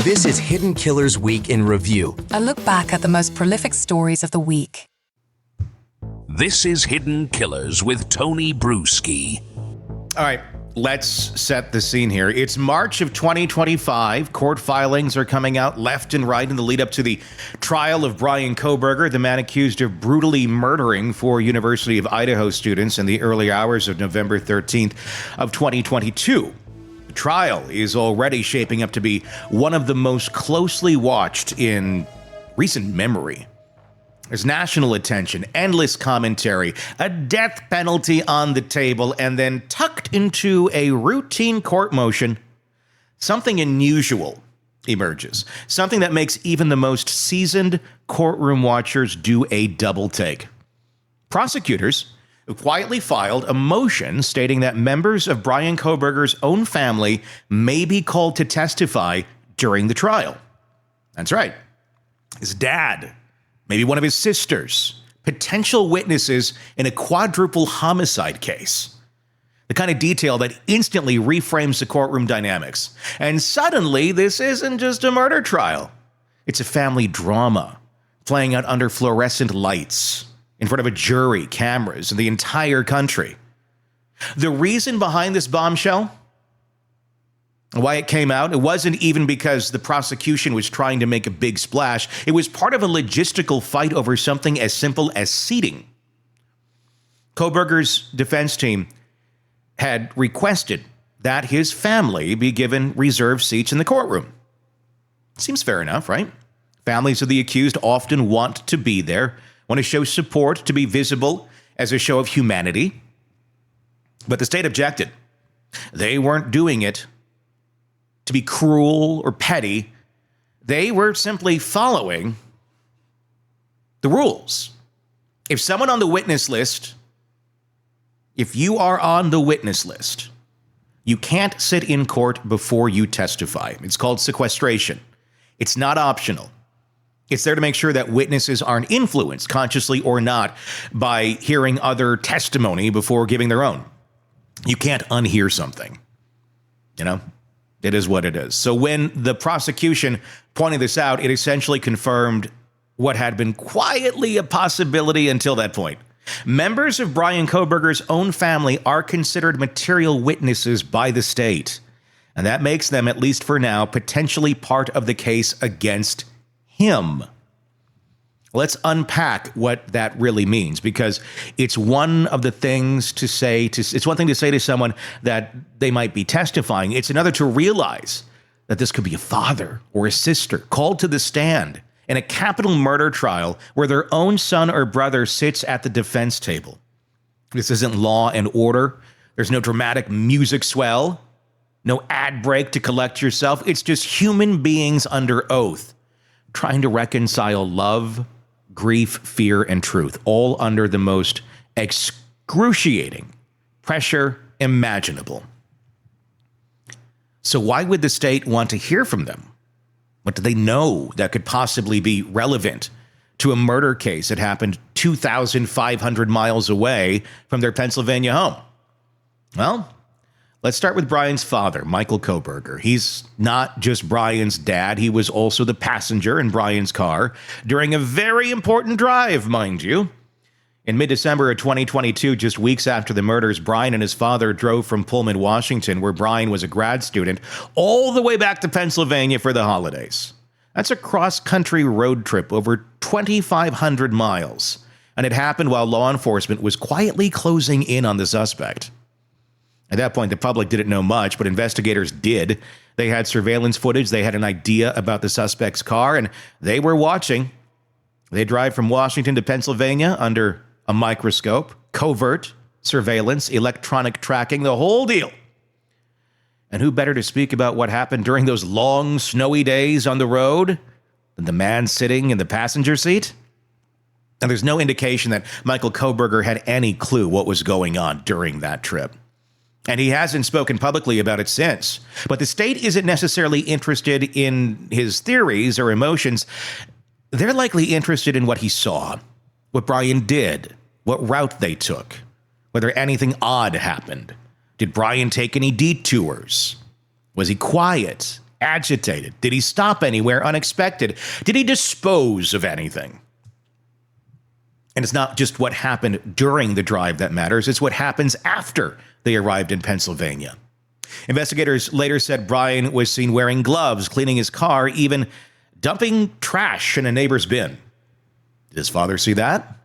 This is Hidden Killers Week in Review. A look back at the most prolific stories of the week. This is Hidden Killers with Tony Brueski. All right, let's set the scene here. It's March of 2025. Court filings are coming out left and right in the lead up to the trial of Bryan Kohberger, the man accused of brutally murdering four University of Idaho students in the early hours of November 13th of 2022. The trial is already shaping up to be one of the most closely watched in recent memory. There's national attention, endless commentary, a death penalty on the table, and then tucked into a routine court motion, something unusual emerges. Something that makes even the most seasoned courtroom watchers do a double take. Prosecutors quietly filed a motion stating that members of Bryan Kohberger's own family may be called to testify during the trial. That's right. His dad, maybe one of his sisters, potential witnesses in a quadruple homicide case. The kind of detail that instantly reframes the courtroom dynamics. And suddenly, this isn't just a murder trial. It's a family drama playing out under fluorescent lights, in front of a jury, cameras, and the entire country. The reason behind this bombshell, why it came out, it wasn't even because the prosecution was trying to make a big splash. It was part of a logistical fight over something as simple as seating. Kohberger's defense team had requested that his family be given reserved seats in the courtroom. Seems fair enough, right? Families of the accused often want to be there, want to show support, to be visible as a show of humanity. But the state objected. They weren't doing it to be cruel or petty. They were simply following the rules. If someone on the witness list, if you are on the witness list, you can't sit in court before you testify. It's called sequestration. It's not optional. It's there to make sure that witnesses aren't influenced, consciously or not, by hearing other testimony before giving their own. You can't unhear something. You know, it is what it is. So when the prosecution pointed this out, it essentially confirmed what had been quietly a possibility until that point. Members of Bryan Kohberger's own family are considered material witnesses by the state. And that makes them, at least for now, potentially part of the case against him. Let's unpack what that really means, because it's one of the things to say to, it's one thing to say to someone that they might be testifying. It's another to realize that this could be a father or a sister called to the stand in a capital murder trial where their own son or brother sits at the defense table. This isn't Law and Order. There's no dramatic music swell, no ad break to collect yourself. It's just human beings under oath, trying to reconcile love, grief, fear, and truth, all under the most excruciating pressure imaginable. So why would the state want to hear from them? What do they know that could possibly be relevant to a murder case that happened 2,500 miles away from their Pennsylvania home? Well, let's start with Bryan's father, Michael Kohberger. He's not just Bryan's dad. He was also the passenger in Bryan's car during a very important drive, mind you. In mid-December of 2022, just weeks after the murders, Bryan and his father drove from Pullman, Washington, where Bryan was a grad student, all the way back to Pennsylvania for the holidays. That's a cross-country road trip over 2,500 miles, and it happened while law enforcement was quietly closing in on the suspect. At that point, the public didn't know much, but investigators did. They had surveillance footage. They had an idea about the suspect's car, and they were watching. They drive from Washington to Pennsylvania under a microscope, covert surveillance, electronic tracking, the whole deal. And who better to speak about what happened during those long, snowy days on the road than the man sitting in the passenger seat? And there's no indication that Michael Kohberger had any clue what was going on during that trip. And he hasn't spoken publicly about it since. But the state isn't necessarily interested in his theories or emotions. They're likely interested in what he saw, what Bryan did, what route they took, whether anything odd happened. Did Bryan take any detours? Was he quiet, agitated? Did he stop anywhere unexpected? Did he dispose of anything? And it's not just what happened during the drive that matters, it's what happens after they arrived in Pennsylvania. Investigators later said Bryan was seen wearing gloves, cleaning his car, even dumping trash in a neighbor's bin. Did his father see that?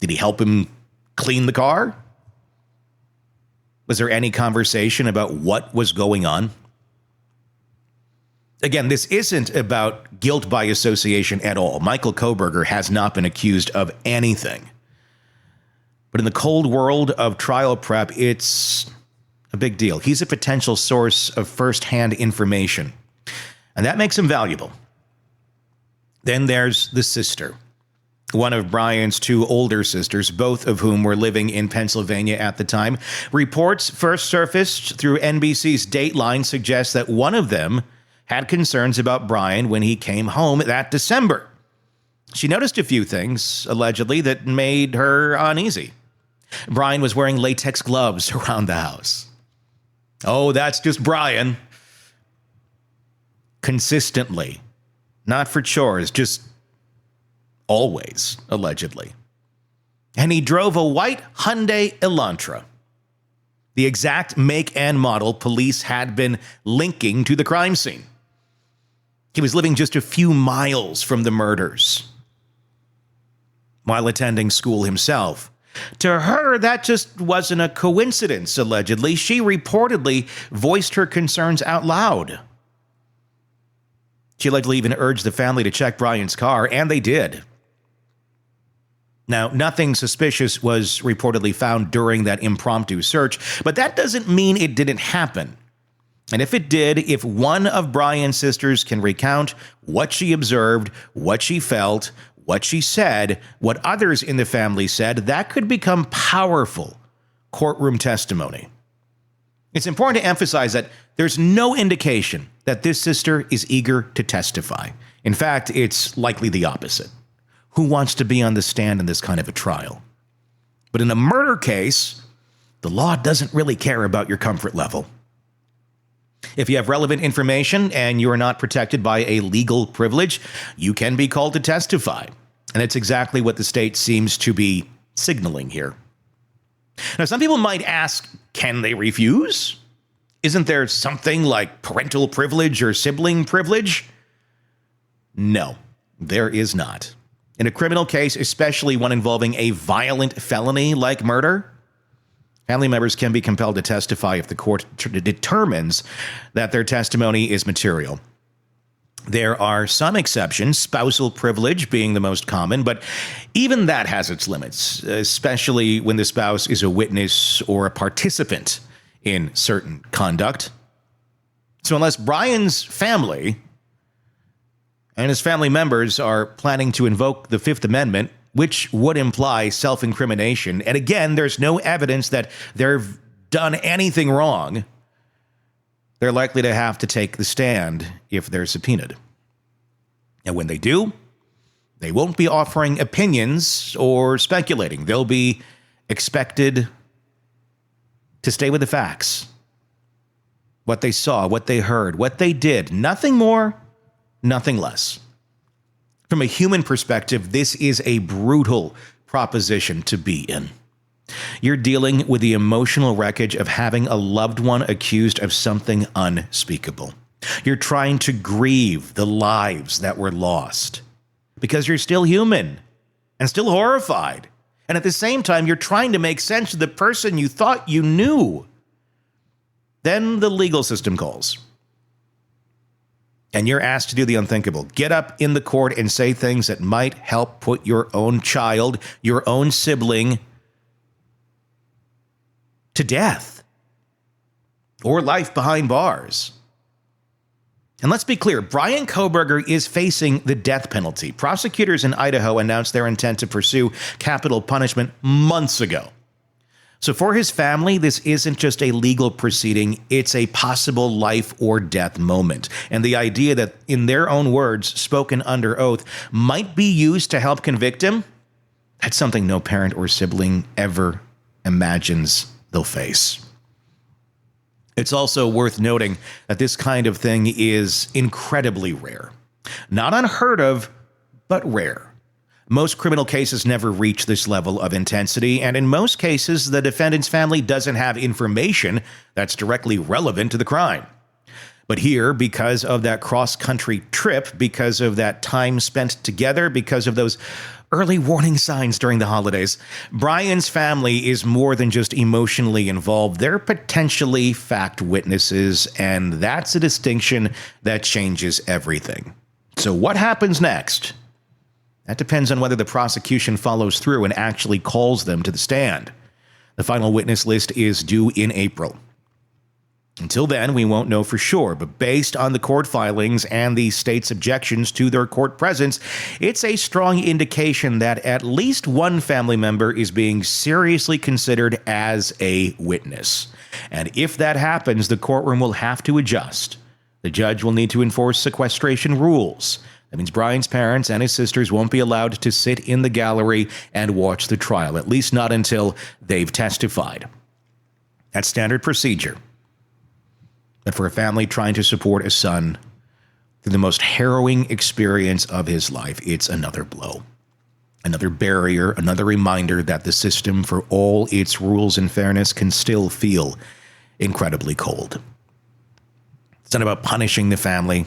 Did he help him clean the car? Was there any conversation about what was going on? Again, this isn't about guilt by association at all. Michael Kohberger has not been accused of anything. But in the cold world of trial prep, it's a big deal. He's a potential source of firsthand information, and that makes him valuable. Then there's the sister, one of Bryan's two older sisters, both of whom were living in Pennsylvania at the time. Reports first surfaced through NBC's Dateline suggest that one of them had concerns about Bryan when he came home that December. She noticed a few things, allegedly, that made her uneasy. Bryan was wearing latex gloves around the house. Oh, that's just Bryan. Consistently. Not for chores, just always, allegedly. And he drove a white Hyundai Elantra, the exact make and model police had been linking to the crime scene. He was living just a few miles from the murders while attending school himself. To her, that just wasn't a coincidence, allegedly. She reportedly voiced her concerns out loud. She allegedly even urged the family to check Bryan's car, and they did. Now, nothing suspicious was reportedly found during that impromptu search, but that doesn't mean it didn't happen. And if it did, if one of Bryan's sisters can recount what she observed, what she felt, what she said, what others in the family said, that could become powerful courtroom testimony. It's important to emphasize that there's no indication that this sister is eager to testify. In fact, it's likely the opposite. Who wants to be on the stand in this kind of a trial? But in a murder case, the law doesn't really care about your comfort level. If you have relevant information and you are not protected by a legal privilege, you can be called to testify. And it's exactly what the state seems to be signaling here. Now, some people might ask, can they refuse? Isn't there something like parental privilege or sibling privilege? No, there is not. In a criminal case, especially one involving a violent felony like murder, family members can be compelled to testify if the court determines that their testimony is material. There are some exceptions, spousal privilege being the most common, but even that has its limits, especially when the spouse is a witness or a participant in certain conduct. So unless Bryan's family and his family members are planning to invoke the Fifth Amendment, which would imply self-incrimination, and again, there's no evidence that they've done anything wrong, they're likely to have to take the stand if they're subpoenaed. And when they do, they won't be offering opinions or speculating. They'll be expected to stay with the facts. What they saw, what they heard, what they did. Nothing more, nothing less. From a human perspective, this is a brutal proposition to be in. You're dealing with the emotional wreckage of having a loved one accused of something unspeakable. You're trying to grieve the lives that were lost because you're still human and still horrified. And at the same time, you're trying to make sense of the person you thought you knew. Then the legal system calls. And you're asked to do the unthinkable. Get up in the court and say things that might help put your own child, your own sibling, to death or life behind bars. And let's be clear, Bryan Kohberger is facing the death penalty. Prosecutors in Idaho announced their intent to pursue capital punishment months ago. So for his family, this isn't just a legal proceeding, it's a possible life or death moment. And the idea that, in their own words, spoken under oath, might be used to help convict him, that's something no parent or sibling ever imagines they'll face. It's also worth noting that this kind of thing is incredibly rare. Not unheard of, but rare. Most criminal cases never reach this level of intensity, and in most cases, the defendant's family doesn't have information that's directly relevant to the crime. But here, because of that cross-country trip, because of that time spent together, because of those early warning signs during the holidays, Bryan's family is more than just emotionally involved. They're potentially fact witnesses, and that's a distinction that changes everything. So what happens next? That depends on whether the prosecution follows through and actually calls them to the stand. The final witness list is due in April. Until then, we won't know for sure, but based on the court filings and the state's objections to their court presence, it's a strong indication that at least one family member is being seriously considered as a witness. And if that happens, the courtroom will have to adjust. The judge will need to enforce sequestration rules. That means Bryan's parents and his sisters won't be allowed to sit in the gallery and watch the trial, at least not until they've testified. That's standard procedure. But for a family trying to support a son through the most harrowing experience of his life, it's another blow. Another barrier, another reminder that the system, for all its rules and fairness, can still feel incredibly cold. It's not about punishing the family.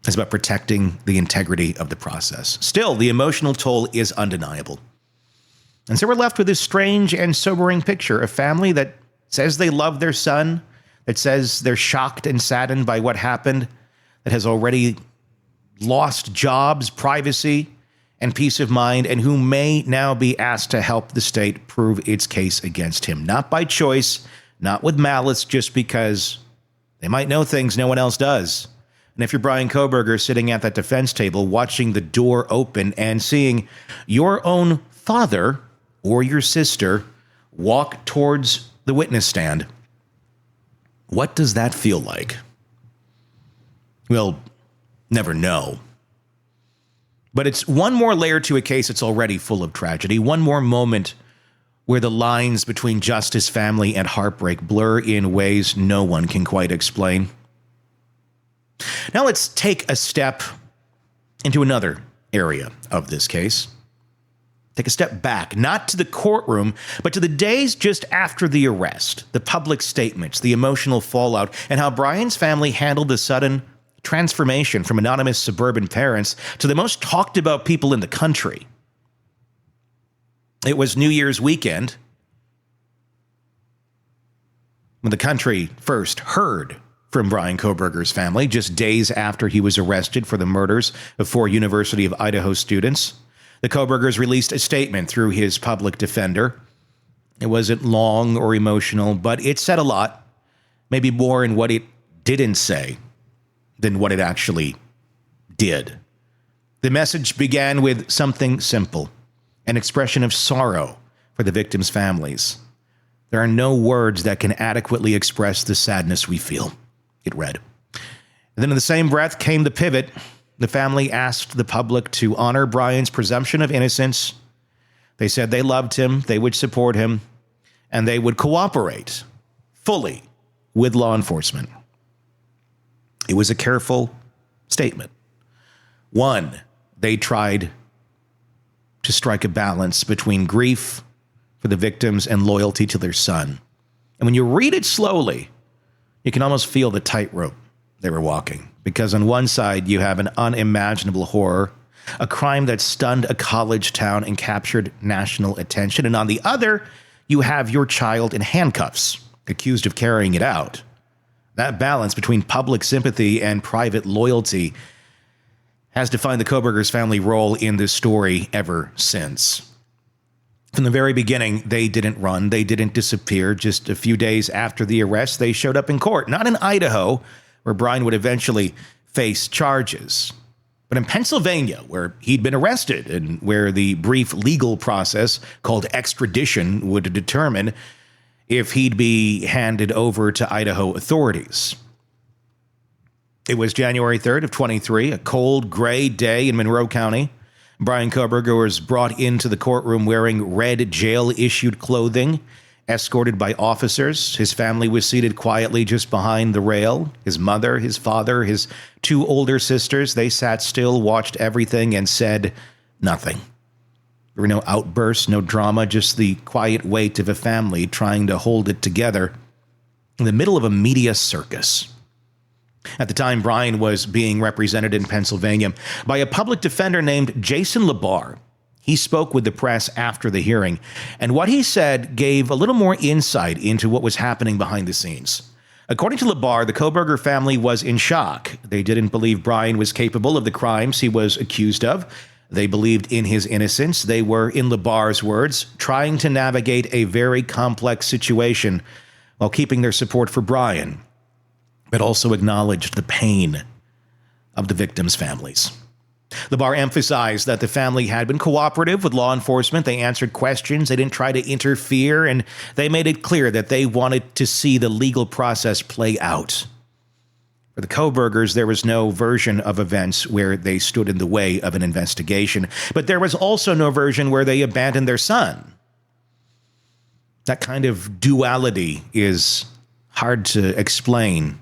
It's about protecting the integrity of the process. Still, the emotional toll is undeniable. And so we're left with this strange and sobering picture, a family that says they love their son, that says they're shocked and saddened by what happened, that has already lost jobs, privacy, and peace of mind, and who may now be asked to help the state prove its case against him. Not by choice, not with malice, just because they might know things no one else does. And if you're Bryan Kohberger sitting at that defense table, watching the door open and seeing your own father or your sister walk towards the witness stand, what does that feel like? We'll never know. But it's one more layer to a case that's already full of tragedy, one more moment where the lines between justice, family, and heartbreak blur in ways no one can quite explain. Now let's take a step into another area of this case. Take a step back, not to the courtroom, but to the days just after the arrest, the public statements, the emotional fallout, and how Bryan's family handled the sudden transformation from anonymous suburban parents to the most talked about people in the country. It was New Year's weekend when the country first heard from Bryan Kohberger's family, just days after he was arrested for the murders of 4 University of Idaho students. The Kohbergers released a statement through his public defender. It wasn't long or emotional, but it said a lot, maybe more in what it didn't say than what it actually did. The message began with something simple, an expression of sorrow for the victims' families. There are no words that can adequately express the sadness we feel, it read. And then in the same breath came the pivot. The family asked the public to honor Bryan's presumption of innocence. They said they loved him, they would support him, and they would cooperate fully with law enforcement. It was a careful statement. One, they tried to strike a balance between grief for the victims and loyalty to their son. And when you read it slowly, you can almost feel the tightrope they were walking. Because on one side, you have an unimaginable horror, a crime that stunned a college town and captured national attention. And on the other, you have your child in handcuffs, accused of carrying it out. That balance between public sympathy and private loyalty has defined the Kohbergers' family role in this story ever since. From the very beginning, they didn't run, they didn't disappear. Just a few days after the arrest, they showed up in court, not in Idaho, where Bryan would eventually face charges, but in Pennsylvania, where he'd been arrested and where the brief legal process called extradition would determine if he'd be handed over to Idaho authorities. It was January 3rd of 23, a cold, gray day in Monroe County. Bryan Kohberger was brought into the courtroom wearing red jail-issued clothing escorted by officers. His family was seated quietly just behind the rail. His mother, his father, his two older sisters, they sat still, watched everything, and said nothing. There were no outbursts, no drama, just the quiet weight of a family trying to hold it together in the middle of a media circus. At the time, Bryan was being represented in Pennsylvania by a public defender named Jason LeBar. He spoke with the press after the hearing, and what he said gave a little more insight into what was happening behind the scenes. According to LeBar, the Kohberger family was in shock. They didn't believe Bryan was capable of the crimes he was accused of. They believed in his innocence. They were, in LeBar's words, trying to navigate a very complex situation while keeping their support for Bryan, but also acknowledged the pain of the victims' families. LeBar emphasized that the family had been cooperative with law enforcement. They answered questions. They didn't try to interfere, and they made it clear that they wanted to see the legal process play out. For the Kohbergers, there was no version of events where they stood in the way of an investigation, but there was also no version where they abandoned their son. That kind of duality is hard to explain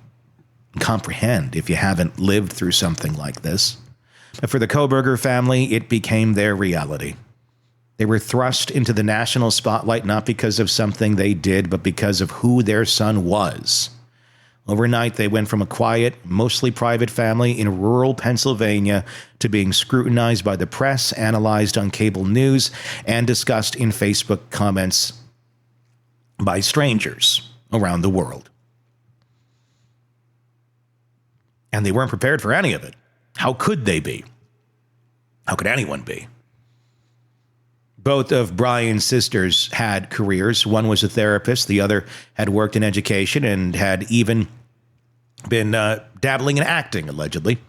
and comprehend if you haven't lived through something like this. But for the Kohberger family, it became their reality. They were thrust into the national spotlight not because of something they did, but because of who their son was. Overnight, they went from a quiet, mostly private family in rural Pennsylvania to being scrutinized by the press, analyzed on cable news, and discussed in Facebook comments by strangers around the world. And they weren't prepared for any of it. How could they be? How could anyone be? Both of Bryan's sisters had careers. One was a therapist. The other had worked in education and had even been dabbling in acting, allegedly.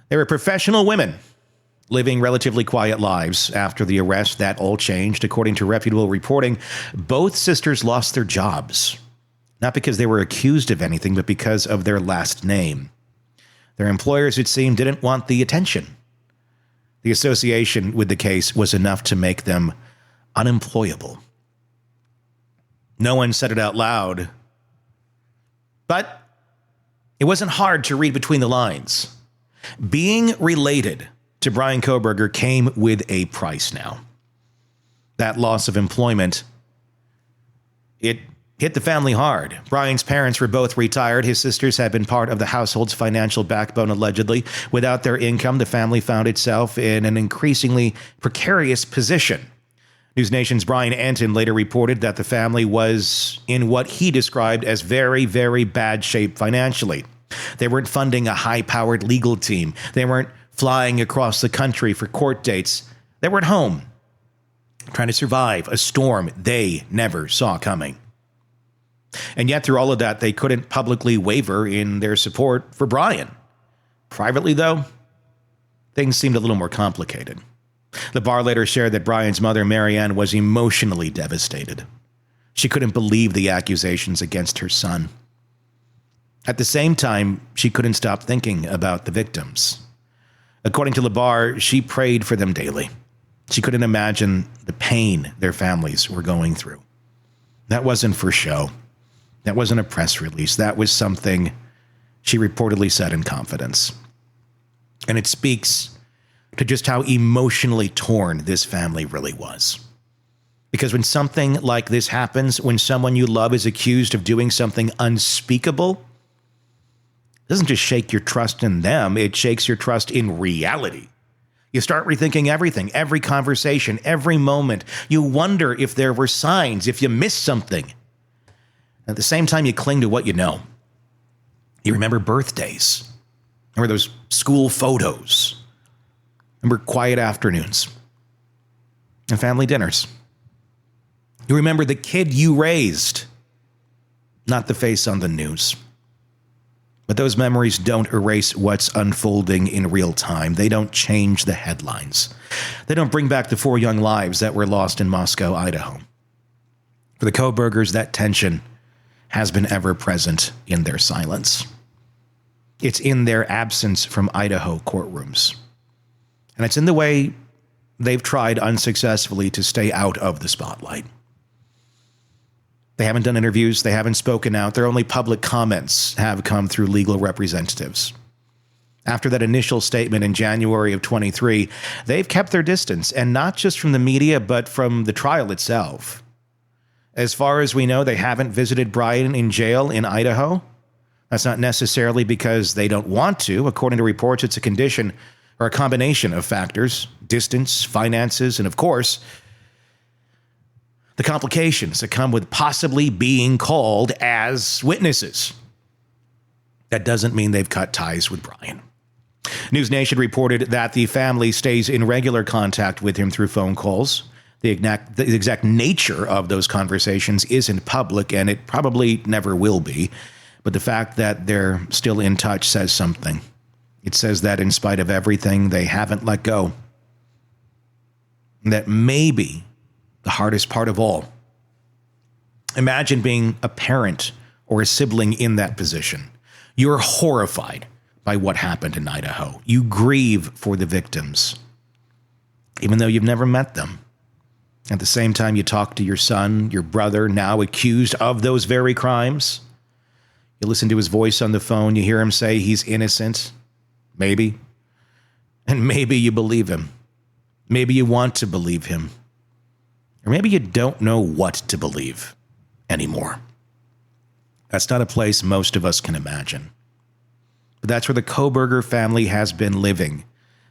They were professional women living relatively quiet lives. After the arrest, that all changed. According to reputable reporting, both sisters lost their jobs, not because they were accused of anything, but because of their last name. Their employers, it seemed, didn't want the attention. The association with the case was enough to make them unemployable. No one said it out loud, but it wasn't hard to read between the lines. Being related to Bryan Kohberger came with a price now. That loss of employment, it hit the family hard. Bryan's parents were both retired. His sisters had been part of the household's financial backbone, allegedly. Without their income, the family found itself in an increasingly precarious position. News Nation's Brian Anton later reported that the family was in what he described as very, very bad shape financially. They weren't funding a high-powered legal team. They weren't flying across the country for court dates. They were at home, trying to survive a storm they never saw coming. And yet, through all of that, they couldn't publicly waver in their support for Bryan. Privately, though, things seemed a little more complicated. LeBar later shared that Bryan's mother, Marianne, was emotionally devastated. She couldn't believe the accusations against her son. At the same time, she couldn't stop thinking about the victims. According to LeBar, she prayed for them daily. She couldn't imagine the pain their families were going through. That wasn't for show. That wasn't a press release. That was something she reportedly said in confidence. And it speaks to just how emotionally torn this family really was. Because when something like this happens, when someone you love is accused of doing something unspeakable, it doesn't just shake your trust in them, it shakes your trust in reality. You start rethinking everything, every conversation, every moment. You wonder if there were signs, if you missed something. At the same time, you cling to what you know. You remember birthdays. Remember those school photos. Remember quiet afternoons. And family dinners. You remember the kid you raised, not the face on the news. But those memories don't erase what's unfolding in real time. They don't change the headlines. They don't bring back the 4 young lives that were lost in Moscow, Idaho. For the Kohbergers, that tension has been ever present in their silence. It's in their absence from Idaho courtrooms. And it's in the way they've tried unsuccessfully to stay out of the spotlight. They haven't done interviews. They haven't spoken out. Their only public comments have come through legal representatives. After that initial statement in January of 23, they've kept their distance, and not just from the media, but from the trial itself. As far as we know, they haven't visited Bryan in jail in Idaho. That's not necessarily because they don't want to. According to reports, it's a condition or a combination of factors: distance, finances, and of course, the complications that come with possibly being called as witnesses. That doesn't mean they've cut ties with Bryan. News Nation reported that the family stays in regular contact with him through phone calls. The exact nature of those conversations isn't public, and it probably never will be. But the fact that they're still in touch says something. It says that in spite of everything, they haven't let go. That may be the hardest part of all. Imagine being a parent or a sibling in that position. You're horrified by what happened in Idaho. You grieve for the victims, even though you've never met them. At the same time, you talk to your son, your brother, now accused of those very crimes. You listen to his voice on the phone. You hear him say he's innocent. Maybe. And maybe you believe him. Maybe you want to believe him. Or maybe you don't know what to believe anymore. That's not a place most of us can imagine. But that's where the Kohberger family has been living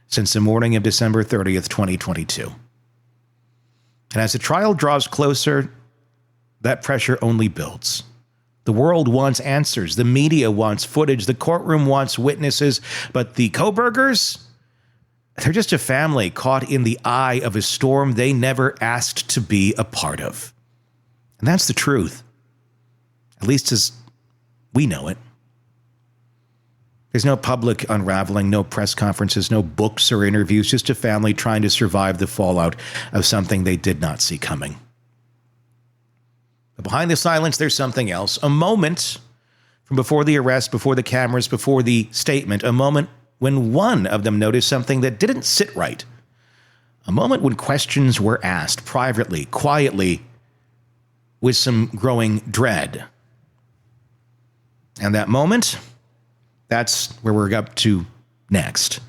since the morning of December 30th, 2022. And as the trial draws closer, that pressure only builds. The world wants answers. The media wants footage. The courtroom wants witnesses. But the Kohbergers, they're just a family caught in the eye of a storm they never asked to be a part of. And that's the truth, at least as we know it. There's no public unraveling, no press conferences, no books or interviews, just a family trying to survive the fallout of something they did not see coming. But behind the silence, there's something else. A moment from before the arrest, before the cameras, before the statement, a moment when one of them noticed something that didn't sit right. A moment when questions were asked privately, quietly, with some growing dread. And that moment, that's where we're up to next.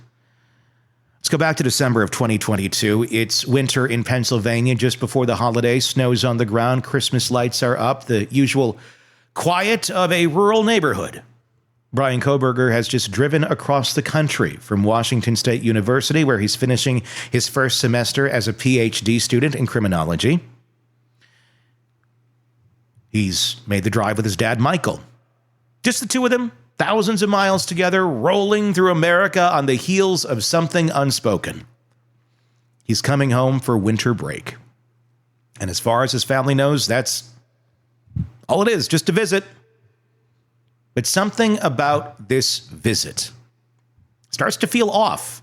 Let's go back to December of 2022. It's winter in Pennsylvania just before the holidays. Snow's on the ground. Christmas lights are up. The usual quiet of a rural neighborhood. Bryan Kohberger has just driven across the country from Washington State University, where he's finishing his first semester as a PhD student in criminology. He's made the drive with his dad, Michael. Just the two of them, thousands of miles together, rolling through America on the heels of something unspoken. He's coming home for winter break. And as far as his family knows, that's all it is, just a visit. But something about this visit starts to feel off,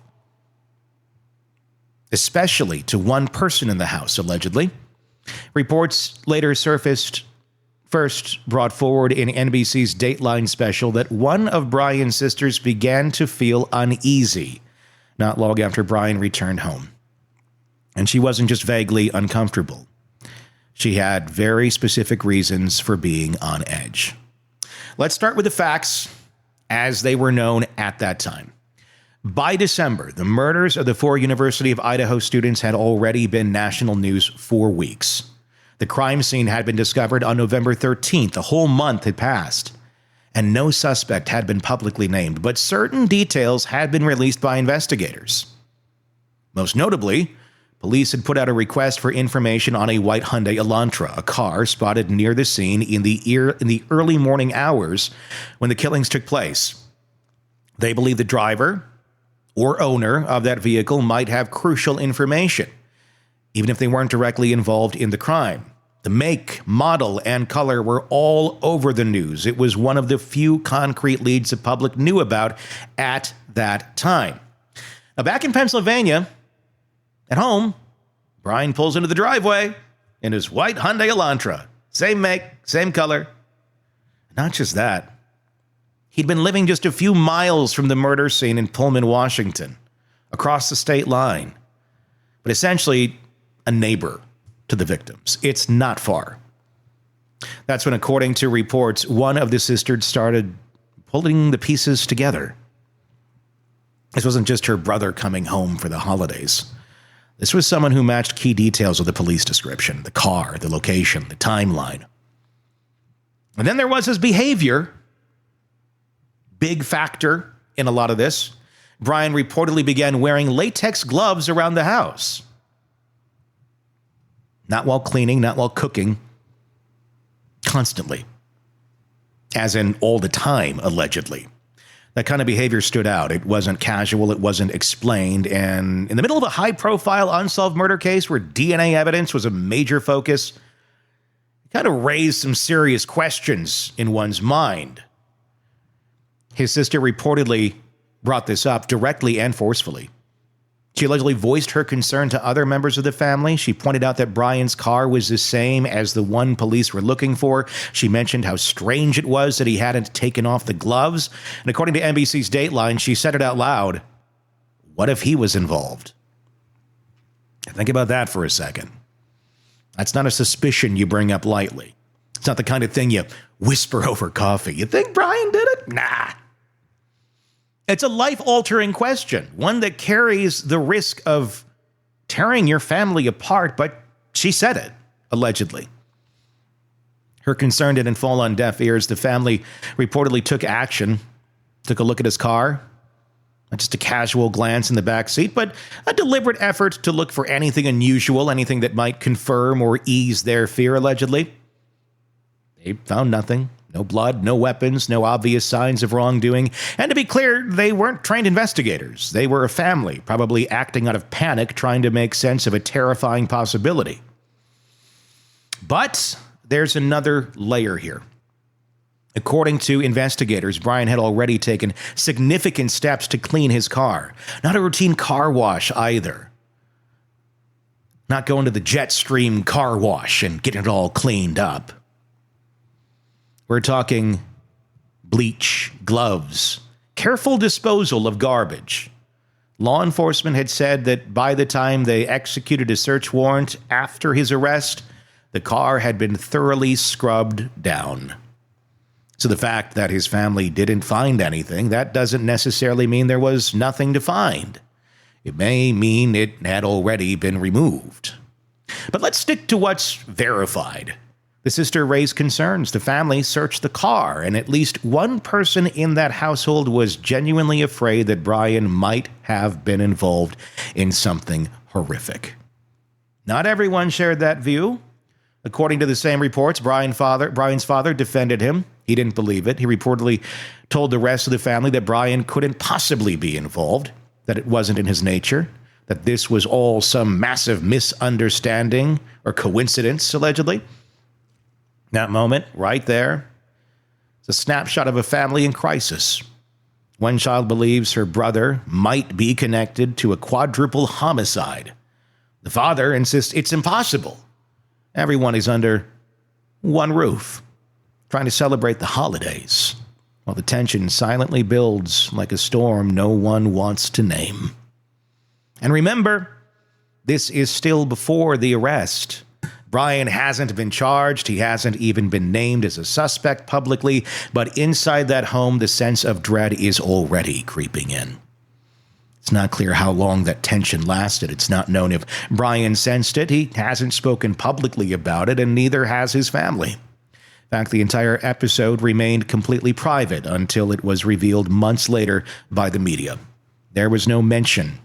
especially to one person in the house, allegedly. Reports later surfaced, first brought forward in NBC's Dateline special, that one of Bryan's sisters began to feel uneasy not long after Bryan returned home. And she wasn't just vaguely uncomfortable. She had very specific reasons for being on edge. Let's start with the facts as they were known at that time. By December, the murders of the 4 University of Idaho students had already been national news for weeks. The crime scene had been discovered on November 13th. A whole month had passed, and no suspect had been publicly named, but certain details had been released by investigators. Most notably, police had put out a request for information on a white Hyundai Elantra, a car spotted near the scene in the early morning hours when the killings took place. They believe the driver or owner of that vehicle might have crucial information, even if they weren't directly involved in the crime. The make, model, and color were all over the news. It was one of the few concrete leads the public knew about at that time. Now, back in Pennsylvania, at home, Bryan pulls into the driveway in his white Hyundai Elantra. Same make, same color. Not just that. He'd been living just a few miles from the murder scene in Pullman, Washington, across the state line, but essentially a neighbor to the victims. It's not far. That's when, according to reports, one of the sisters started pulling the pieces together. This wasn't just her brother coming home for the holidays. This was someone who matched key details of the police description, the car, the location, the timeline. And then there was his behavior. Big factor in a lot of this. Bryan reportedly began wearing latex gloves around the house. Not while cleaning, not while cooking. Constantly. As in all the time, allegedly. That kind of behavior stood out. It wasn't casual, it wasn't explained, and in the middle of a high-profile unsolved murder case where DNA evidence was a major focus, it kind of raised some serious questions in one's mind. His sister reportedly brought this up directly and forcefully. She allegedly voiced her concern to other members of the family. She pointed out that Bryan's car was the same as the one police were looking for. She mentioned how strange it was that he hadn't taken off the gloves. And according to NBC's Dateline, she said it out loud. What if he was involved? Think about that for a second. That's not a suspicion you bring up lightly. It's not the kind of thing you whisper over coffee. You think Bryan did it? Nah. It's a life-altering question, one that carries the risk of tearing your family apart, but she said it, allegedly. Her concern didn't fall on deaf ears. The family reportedly took action, took a look at his car, not just a casual glance in the back seat, but a deliberate effort to look for anything unusual, anything that might confirm or ease their fear, allegedly. They found nothing. No blood, no weapons, no obvious signs of wrongdoing. And to be clear, they weren't trained investigators. They were a family, probably acting out of panic, trying to make sense of a terrifying possibility. But there's another layer here. According to investigators, Bryan had already taken significant steps to clean his car. Not a routine car wash either. Not going to the Jetstream car wash and getting it all cleaned up. We're talking bleach, gloves, careful disposal of garbage. Law enforcement had said that by the time they executed a search warrant after his arrest, the car had been thoroughly scrubbed down. So the fact that his family didn't find anything, that doesn't necessarily mean there was nothing to find. It may mean it had already been removed. But let's stick to what's verified. The sister raised concerns. The family searched the car, and at least one person in that household was genuinely afraid that Bryan might have been involved in something horrific. Not everyone shared that view. According to the same reports, Bryan's father defended him. He didn't believe it. He reportedly told the rest of the family that Bryan couldn't possibly be involved, that it wasn't in his nature, that this was all some massive misunderstanding or coincidence, allegedly. That moment, right there, it's a snapshot of a family in crisis. One child believes her brother might be connected to a quadruple homicide. The father insists it's impossible. Everyone is under one roof, trying to celebrate the holidays, while the tension silently builds like a storm no one wants to name. And remember, this is still before the arrest. Bryan hasn't been charged. He hasn't even been named as a suspect publicly. But inside that home, the sense of dread is already creeping in. It's not clear how long that tension lasted. It's not known if Bryan sensed it. He hasn't spoken publicly about it, and neither has his family. In fact, the entire episode remained completely private until it was revealed months later by the media. There was no mention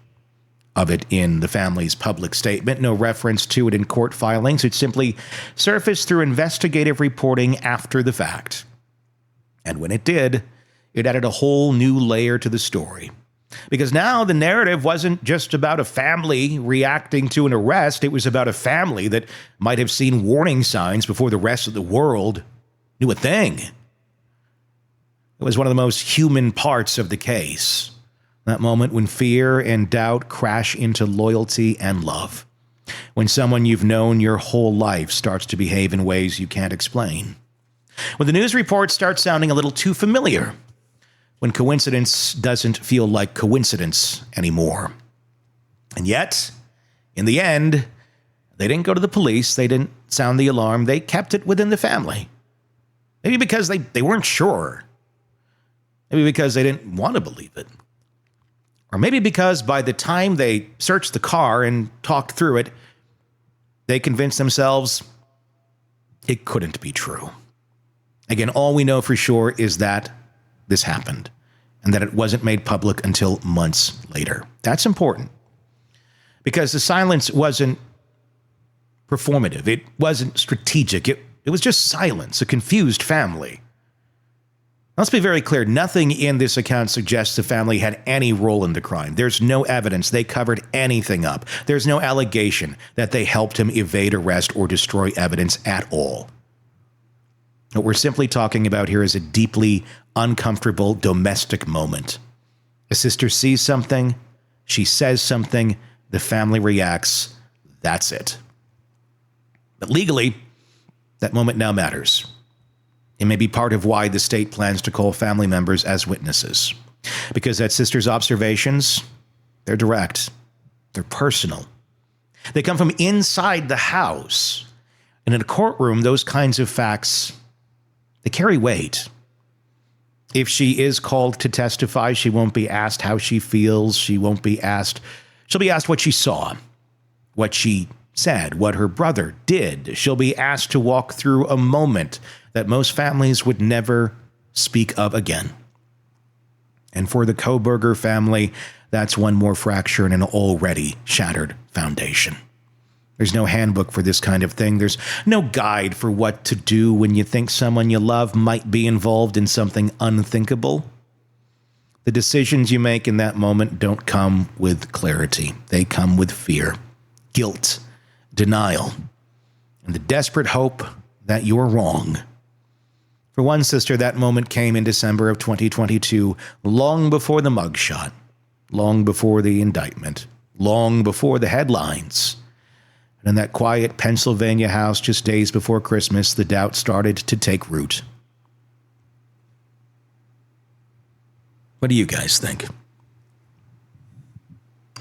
of it in the family's public statement, no reference to it in court filings. It simply surfaced through investigative reporting after the fact. And when it did, it added a whole new layer to the story. Because now the narrative wasn't just about a family reacting to an arrest, it was about a family that might have seen warning signs before the rest of the world knew a thing. It was one of the most human parts of the case. That moment when fear and doubt crash into loyalty and love. When someone you've known your whole life starts to behave in ways you can't explain. When the news reports start sounding a little too familiar. When coincidence doesn't feel like coincidence anymore. And yet, in the end, they didn't go to the police. They didn't sound the alarm, they kept it within the family. Maybe because they weren't sure. Maybe because they didn't want to believe it. Or maybe because by the time they searched the car and talked through it, they convinced themselves it couldn't be true. Again, all we know for sure is that this happened and that it wasn't made public until months later. That's important because the silence wasn't performative. It wasn't strategic. It was just silence, a confused family. Let's be very clear. Nothing in this account suggests the family had any role in the crime. There's no evidence they covered anything up. There's no allegation that they helped him evade arrest or destroy evidence at all. What we're simply talking about here is a deeply uncomfortable domestic moment. A sister sees something, she says something, the family reacts. That's it. But legally, that moment now matters. It may be part of why the state plans to call family members as witnesses. Because that sister's observations, they're direct. They're personal. They come from inside the house. And in a courtroom, those kinds of facts, they carry weight. If she is called to testify, she won't be asked how she feels. She'll be asked what she saw, what she said, what her brother did. She'll be asked to walk through a moment that most families would never speak of again. And for the Kohberger family, that's one more fracture in an already shattered foundation. There's no handbook for this kind of thing. There's no guide for what to do when you think someone you love might be involved in something unthinkable. The decisions you make in that moment don't come with clarity. They come with fear, guilt, denial, and the desperate hope that you're wrong. For one sister, that moment came in December of 2022, long before the mugshot, long before the indictment, long before the headlines. And in that quiet Pennsylvania house just days before Christmas, the doubt started to take root. What do you guys think?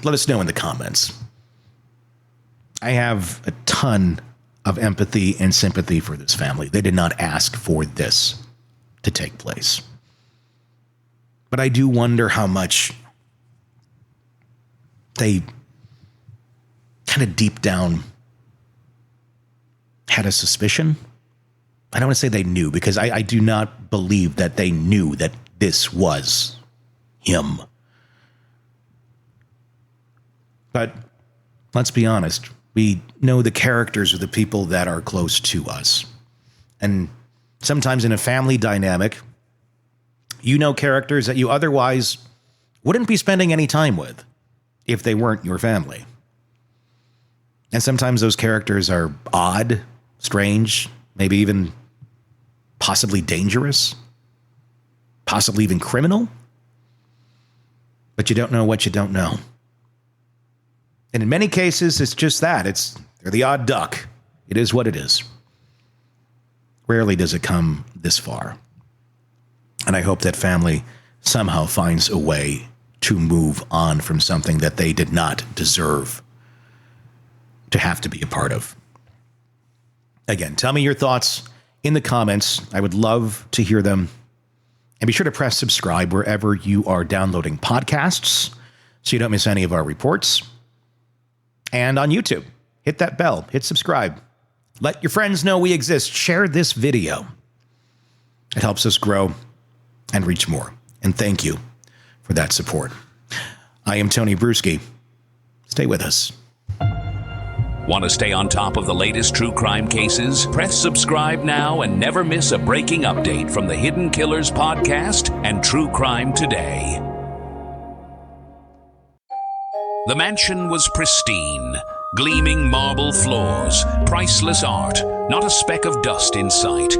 Let us know in the comments. I have a ton of empathy and sympathy for this family. They did not ask for this to take place. But I do wonder how much they kind of deep down had a suspicion. I don't want to say they knew, because I do not believe that they knew that this was him. But let's be honest. We know the characters of the people that are close to us. And sometimes in a family dynamic, you know characters that you otherwise wouldn't be spending any time with if they weren't your family. And sometimes those characters are odd, strange, maybe even possibly dangerous, possibly even criminal. But you don't know what you don't know. And in many cases, it's just that. They're the odd duck. It is what it is. Rarely does it come this far. And I hope that family somehow finds a way to move on from something that they did not deserve to have to be a part of. Again, tell me your thoughts in the comments. I would love to hear them. And be sure to press subscribe wherever you are downloading podcasts so you don't miss any of our reports. And on YouTube, hit that bell, hit subscribe. Let your friends know we exist. Share this video. It helps us grow and reach more. And thank you for that support. I am Tony Brueski. Stay with us. Want to stay on top of the latest true crime cases? Press subscribe now and never miss a breaking update from the Hidden Killers podcast and True Crime Today. The mansion was pristine, gleaming marble floors, priceless art, not a speck of dust in sight.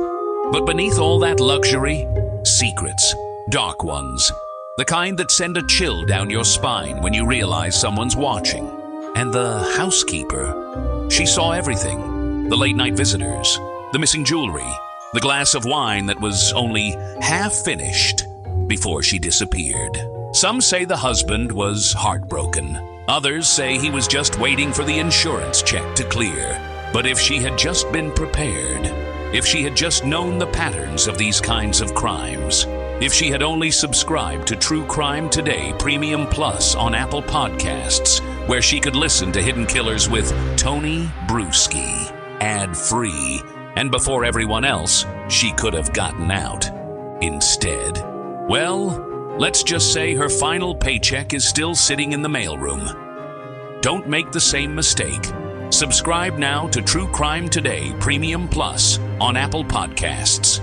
But beneath all that luxury, secrets, dark ones, the kind that send a chill down your spine when you realize someone's watching. And the housekeeper, she saw everything. The late-night visitors, the missing jewelry, the glass of wine that was only half finished before she disappeared. Some say the husband was heartbroken. Others say he was just waiting for the insurance check to clear. But if she had just been prepared, if she had just known the patterns of these kinds of crimes, if she had only subscribed to True Crime Today Premium Plus on Apple Podcasts, where she could listen to Hidden Killers with Tony Brueski, ad-free, and before everyone else, she could have gotten out. Instead, well, let's just say her final paycheck is still sitting in the mailroom. Don't make the same mistake. Subscribe now to True Crime Today Premium Plus on Apple Podcasts.